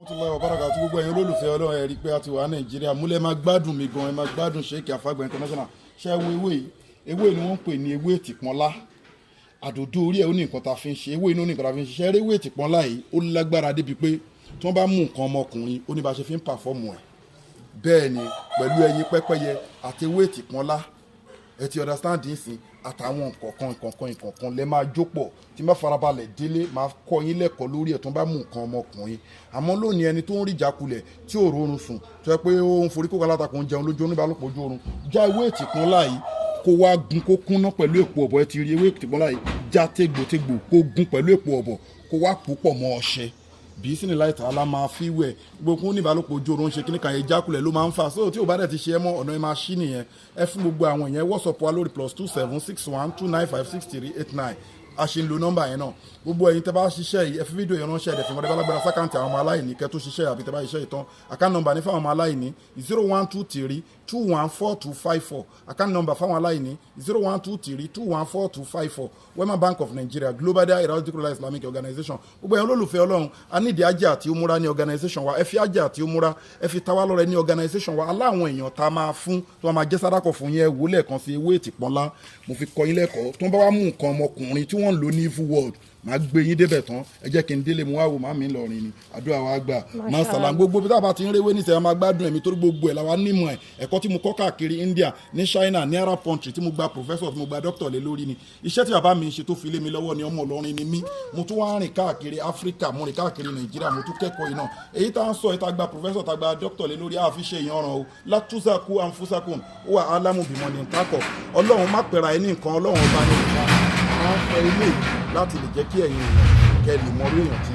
rahmatullahi wa barakatuh gbogbo ẹ̀yin olólùfẹ́ Ọlọ́run ẹ rí pé a ti wà Nàìjíríà múlẹ̀ máa gbádùn mi gan ẹ máa gbádùn Sheikh Afagba international ṣé ewé ni wọ́n ń pè ní ewé ètìpọ́nlá àdòdó orí ẹ̀ ó ní nǹkan tá a fi ń ṣe ewé inú ní nǹkan tá a fi ń ṣe ṣe ewé ètìpọ́nlá yìí ó lágbára débi pé tí wọ́n bá mú nǹkan ọmọkùnrin ó ní bá ṣe fi ń pàfọ́ọ̀mù ẹ̀ bẹ́ẹ̀ ni pẹ̀lú ẹyin pẹ́pẹ́yẹ àti ewé ètìpọ́nlá ẹ ti understand nsìn àtàwọn nǹkan lẹ máa jópọ̀ tí má farabalẹ̀ délé máa kọ́ yín lẹ́kọ̀ọ́ lórí ẹ̀ tó bá mú nǹkan ọmọkùnrin àmọ́ lónìí ẹni tó ń rí ìjákulẹ̀ tí ò rọrùn sùn tó yẹ pé ó ń forí kókó alátakò ń jẹun lójú oníbàálòpọ̀ ojú oorun já ewé ètìpọ́nlá yìí kó wá gun kó kúnná pẹ̀lú èpo ọ̀bọ̀ ẹ ti rí ewé ètìpọ́nlá yìí já tégbòtégbò kó gun pẹ̀lú èpo ọ̀bọ̀ kó wá púpọ̀ mọ́ ọṣẹ bí sínú láìta ala máa fi wẹ̀ gbogbo oníbàálòpọ̀ ojú oorun ṣe kíní kan ìjákulẹ̀ ló máa ń fà so tí ò bá dẹ̀ ti ṣe é mọ́ ọ̀nà ẹ̀ máa ṣí nìyẹn ẹ fún gbogbo àwọn yẹn WhatsApp wa lórí +2761295638 a ṣe ń lo nọ́mbà yẹn náà gbogbo ẹ̀yin tẹ́ bá ṣiṣẹ́ yìí ẹ fi fídíò yẹn ránṣẹ́ ẹ̀dẹ̀ fún ọmọdé balagbara sákàǹtì àwọn ọmọ aláìní kẹ́ tó ṣiṣẹ́ àbí tẹ́ bá ṣiṣẹ́ ìtàn àkáǹtì nọ́mbà ní fáwọn ọmọ aláìní 0123214254 àkáǹtì nọ́mbà fáwọn aláìní 0123214254 Wema Bank of Nigeria Global Dahiratu Islamic Organization gbogbo ẹ̀yin olólùfẹ́ Ọlọ́run a nídìí ajé àti umura ní organization wa ẹ fi ajé àti umura ẹ fi tawá lọ́rẹ ní organization wa aláwọn èèyàn tá a máa fún tó máa jẹ́ sádàkọ̀ fún yẹn wò lẹ́ẹ̀kan sí ewé ètìpọ́nlá mo fi kọ́ yín lẹ́kọ̀ọ́ tó ń bá wá mú nǹkan ọmọkùnrin tí wọ́n ń lò ní evil world máa gbé yín débẹ̀ tán ẹ jẹ́ kí n délé mu wá wò má mi lọ́rin ni àdúrà wa gbà máa sàlám gbogbo bí tábà ti ń réwé níṣẹ́ ẹ máa gbádùn ẹ̀mí torí gbogbo ẹ̀ làwa nímọ̀ ẹ̀ ẹ̀kọ́ tí mo kọ́ káàkiri India ní China ní Arab country tí mo gba professor tí mo gba doctor lé lórí ni iṣẹ́ tí bàbá mi ń ṣe tó fi lé mi lọ́wọ́ ni ọmọ Ìlọrin ni mí mo tún wá rìn káàkiri Africa mo rìn káàkiri Nàìjíríà mo tún kẹ́kọ̀ọ́ iná èyí tá à ń sọ ìta gba professor tá gba doctor lé lórí àfi ṣe ìyanràn o látúnṣàkú àǹfùṣàkùn ó wà álámùbímọ ní ntakọ̀ Ọlọ́run má pẹ̀ra ẹni nǹkan Ọlọ́run ọba ní nǹkan àwọn fẹ́ ilé láti lè jẹ́ kí ẹ̀yin èèyàn kẹ́ lè mọ orí èèyàn tí